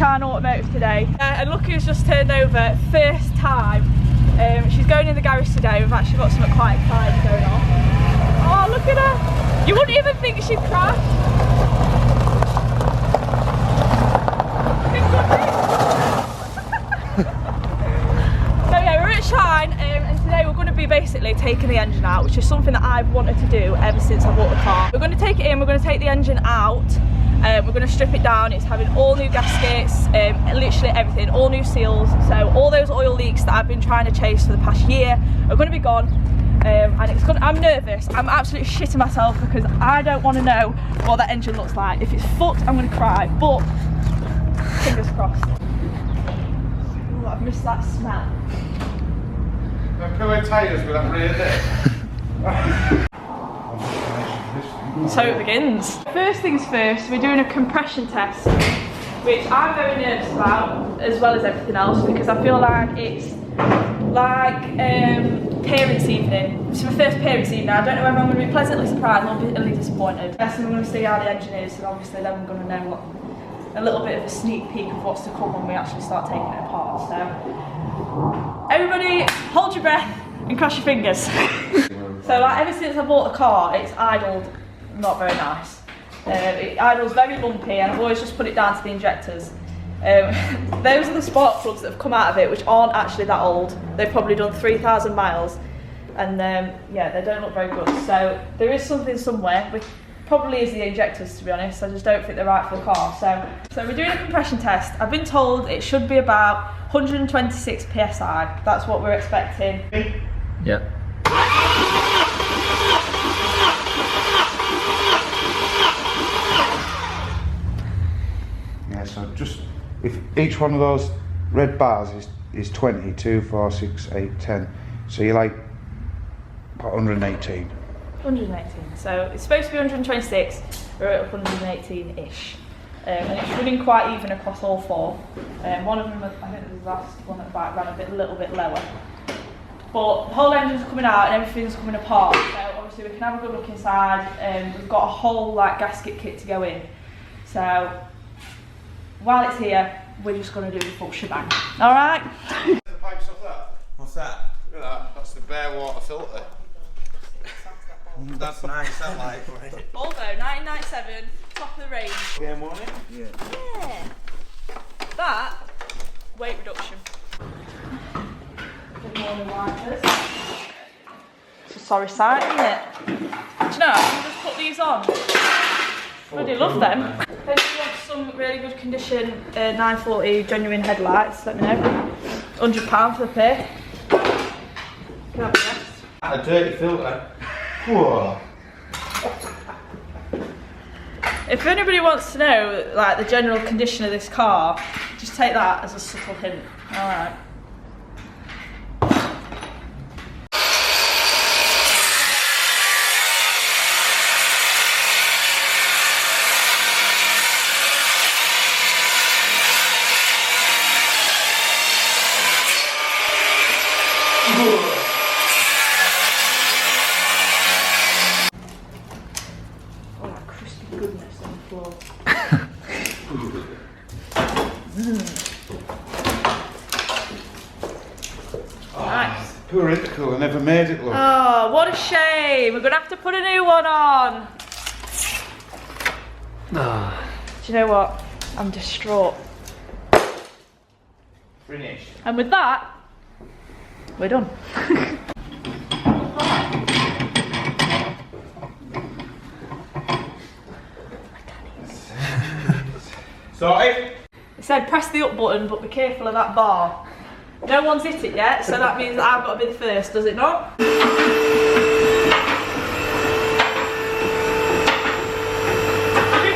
Shine Automotive today. And look who's just turned over, first time. She's going in the garage today. We've actually got something quite exciting going on. Oh, look at her. You wouldn't even think she'd crash. So yeah, we're at Shine and today we're going to be basically taking the engine out, which is something that I've wanted to do ever since I bought the car. We're going to take it in, we're going to take the engine out, we're going to strip it down. It's having all new gaskets, literally everything, all new seals. So all those oil leaks that I've been trying to chase for the past year are going to be gone. And it's gonna, I'm nervous, I'm absolutely shitting myself because I don't want to know what that engine looks like. If it's fucked, I'm going to cry, but fingers crossed. Ooh, I've missed that smell. The pillow tyres with that rear there. So it begins. First things first, we're doing a compression test, which I'm very nervous about, as well as everything else, because I feel like it's like parents' evening. It's my first parents' evening. I don't know whether I'm going to be pleasantly surprised or bitterly disappointed. Yes, I'm going to see how the engine is, and obviously then I'm going to know what, a little bit of a sneak peek of what's to come when we actually start taking it apart. So everybody, hold your breath and cross your fingers. So like ever since I bought the car, it's idled not very nice. It idles very lumpy, and I've always just put it down to the injectors. Those are the spark plugs that have come out of it, which aren't actually that old. They've probably done 3,000 miles, and yeah, they don't look very good. So there is something somewhere, which probably is the injectors, to be honest. I just don't think they're right for the car. So we're doing a compression test. I've been told it should be about 126 psi. That's what we're expecting. Yeah. Yeah, so just, if each one of those red bars is 20, 2, 4, 6, 8, 10, so you're like about 118. 118, so it's supposed to be 126, we're at 118-ish. And it's running quite even across all four. One of them, I think the last one at the back ran a little bit lower. But the whole engine's coming out and everything's coming apart, so obviously we can have a good look inside. We've got a whole like gasket kit to go in. So while it's here, we're just going to do the full shebang. Alright? The pipes off that? What's that? Look at that, that's the bare water filter. That's nice, I like. Volvo 1997, top of the range. Yeah, morning? Yeah. Yeah. That, weight reduction. It's a sorry sight, isn't it? Do you know, I can just put these on. Bloody love them. If you want some really good condition 940 genuine headlights, let me know. £100 for the pair. Can have the rest. A dirty filter. Whoa. If anybody wants to know like the general condition of this car, just take that as a subtle hint. Alright. Oh, crispy goodness on the floor. Nice. Poor intercooler, never made it look. Oh, what a shame. We're going to have to put a new one on. Do you know what? I'm distraught. Finished. And with that, we're done. Sorry? It said press the up button, but be careful of that bar. No one's hit it yet, so that means that I've got to be the first, does it not? If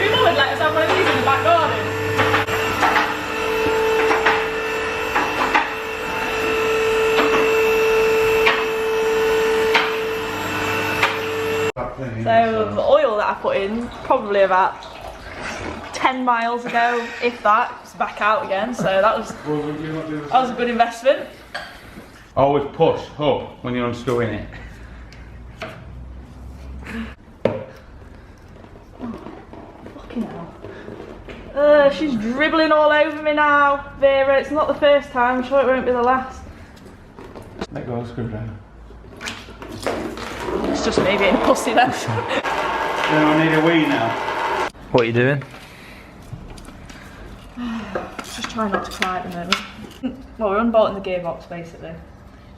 you would let us have one of these in the back garden. So the oil that I put in, probably about 10 miles ago, if that, it's back out again, so that was a good investment. Always push up when you're unscrewing it. Fucking hell. She's dribbling all over me now, Vera. It's not the first time. I'm sure it won't be the last. Let go of the screwdriver. It's just me being a pussy then. I need a wee now. What are you doing? Just trying not to cry at the moment. Well, we're unbolting the gearbox basically.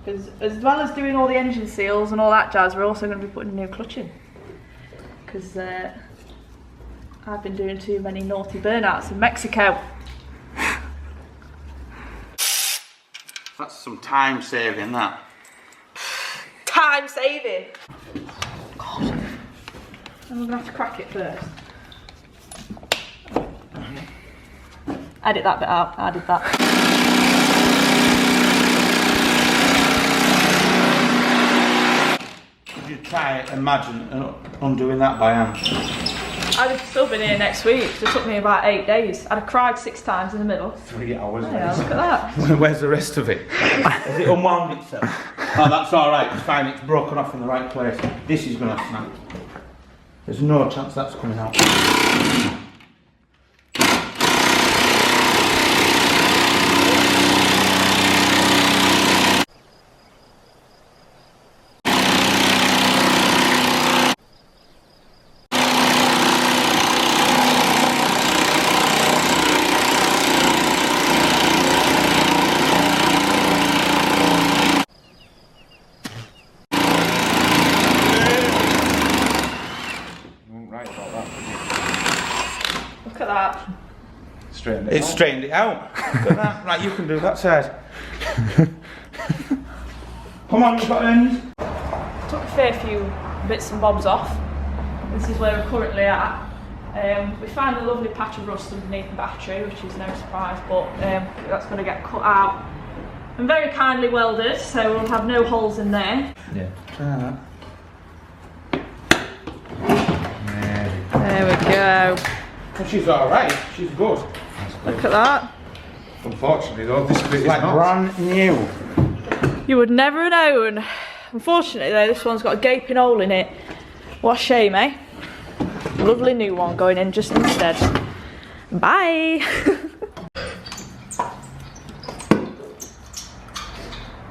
Because as well as doing all the engine seals and all that jazz, we're also going to be putting a new clutch in. Because I've been doing too many naughty burnouts in Mexico. That's some time saving, that. Time saving! God. And we're going to have to crack it first. Edit that bit out, I did that. Could you try imagine undoing that by hand? I'd have still been here next week. It took me about 8 days. I'd have cried 6 times in the middle. 3 hours. Oh, yeah, look at that. Where's the rest of it? Has it unwound itself? Oh, that's alright, it's fine, it's broken off in the right place. This is going to snap. There's no chance that's coming out. Look at that. It's straightened it out. Look at that. Right, you can do that side. Come on, you've got ends. Took a fair few bits and bobs off. This is where we're currently at. We found a lovely patch of rust underneath the battery, which is no surprise, but that's going to get cut out and very kindly welded, so we'll have no holes in there. Yeah. Try that. There we go. Well, she's alright, she's good. Look at that. Unfortunately though, this bit is like brand new. You would never have known. Unfortunately though, this one's got a gaping hole in it. What a shame, eh? Lovely new one going in just instead. Bye!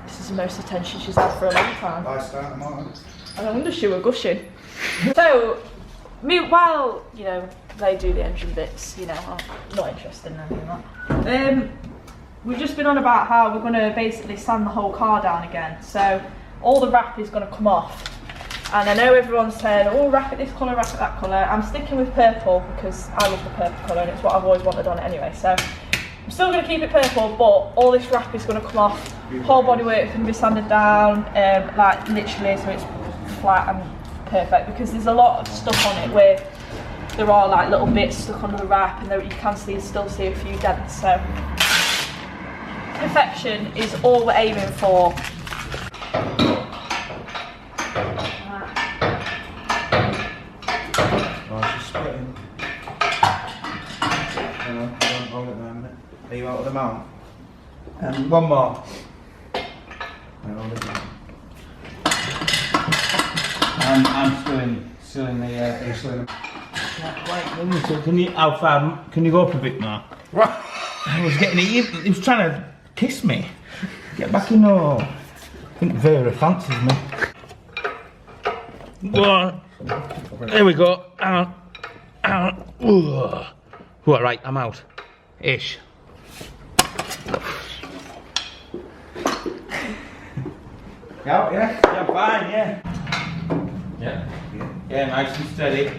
This is the most attention she's had for a long time. I start them on. I wonder if she were gushing. So, while, you know, they do the engine bits, you know, I'm not interested in any of that. We've just been on about how we're going to basically sand the whole car down again. So, all the wrap is going to come off. And I know everyone said, oh, wrap it this colour, wrap it that colour. I'm sticking with purple because I love the purple colour and it's what I've always wanted on it anyway. So, I'm still going to keep it purple, but all this wrap is going to come off. Whole bodywork is going to be sanded down, like literally, so it's flat and perfect, because there's a lot of stuff on it where there are like little bits stuck under the wrap and there you can still see a few dents. So perfection is all we're aiming for. Oh, she's splitting. Don't hold it there a minute. Are you out of the mount? One more. I'm still in the Can you, how far, can you go up a bit more? I was getting it, he was trying to kiss me. Get back in, no. I think Vera fancies me. Whoa. There we go. Out. Right, I'm out. Ish. out, yeah? Yeah, I'm fine, yeah. Yeah, nice and steady.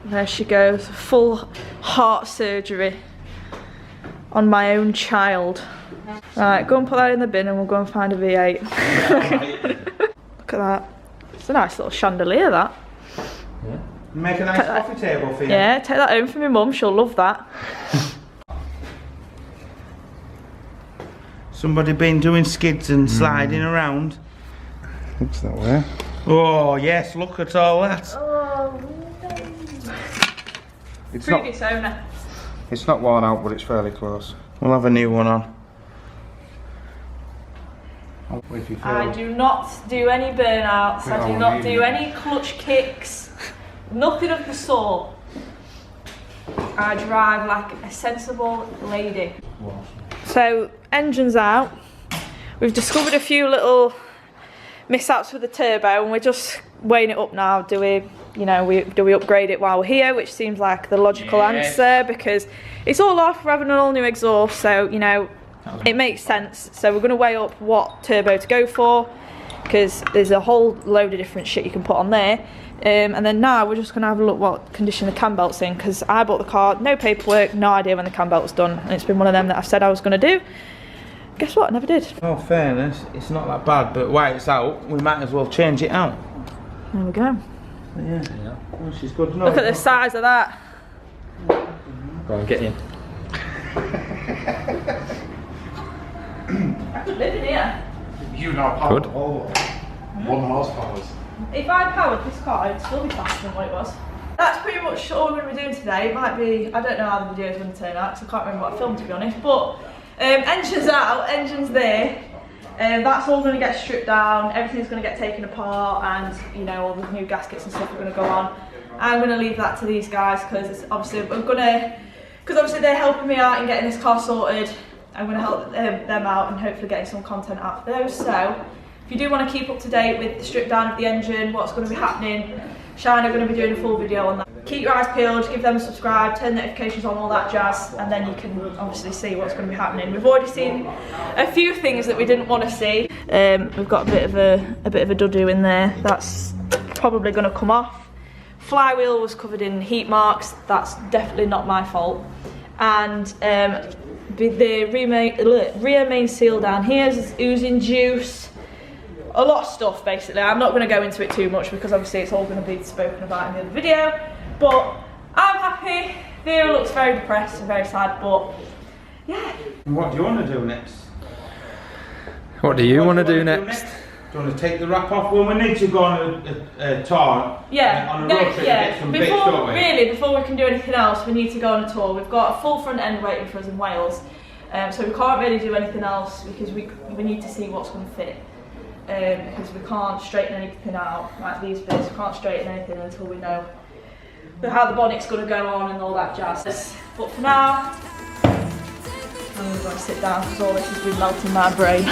There she goes, full heart surgery on my own child. Right, go and put that in the bin and we'll go and find a V8. Look at that. It's a nice little chandelier, that. Yeah. Make a nice coffee table for you. Yeah, take that home for my mum, she'll love that. Somebody been doing skids and sliding around? Looks that way. Oh yes, look at all that. Oh, It's previous owner. It's not worn out, but it's fairly close. We'll have a new one on. With if you feel. I do not do any burnouts, I do not do any clutch kicks, nothing of the sort. I drive like a sensible lady. So, engine's out. We've discovered a few little mishaps with the turbo and we're just weighing it up now. Do we upgrade it while we're here, which seems like the logical answer because it's all off, we're having an all new exhaust, so you know, it makes sense. So we're going to weigh up what turbo to go for because there's a whole load of different shit you can put on there. And then now we're just going to have a look what condition the cam belt's in because I bought the car, no paperwork, no idea when the cam belt was done, and it's been one of them that I've said I was going to do. Guess what? I never did. Oh, fairness, it's not that bad, but while it's out, we might as well change it out. There we go. Yeah. Oh, she's good. No, Look at the size of that. Go on, get in. I could live in here. You now power Good. the whole 1 horsepower. If I powered this car, it'd still be faster than what it was. That's pretty much all we're going to be doing today. It might be, I don't know how the video is going to turn out because I can't remember what I filmed to be honest, but engine's out, engine's there. That's all going to get stripped down, everything's going to get taken apart and you know all the new gaskets and stuff are going to go on. I'm going to leave that to these guys because obviously they're helping me out in getting this car sorted. I'm going to help them out and hopefully getting some content out for those. So if you do want to keep up to date with the strip down of the engine, what's going to be happening, Shine are going to be doing a full video on that. Keep your eyes peeled, give them a subscribe, turn notifications on, all that jazz, and then you can obviously see what's going to be happening. We've already seen a few things that we didn't want to see. We've got a bit of a doo-doo in there. That's probably going to come off. Flywheel was covered in heat marks. That's definitely not my fault. And the rear main seal down here is oozing juice. A lot of stuff basically. I'm not going to go into it too much because obviously it's all going to be spoken about in the other video. But I'm happy. Vera looks very depressed and very sad, but yeah. What do you want to do next? What do you want to do next? Do you want to take the wrap off? Well, we need to go on a tour. Yeah, on a road trip to get some bits, don't we? Before we can do anything else, we need to go on a tour. We've got a full front end waiting for us in Wales, so we can't really do anything else because we need to see what's going to fit. Because we can't straighten anything out, like these bits, we can't straighten anything until we know how the bonnet's going to go on and all that jazz. But for now, I'm going to sit down because all this has been melting my brain.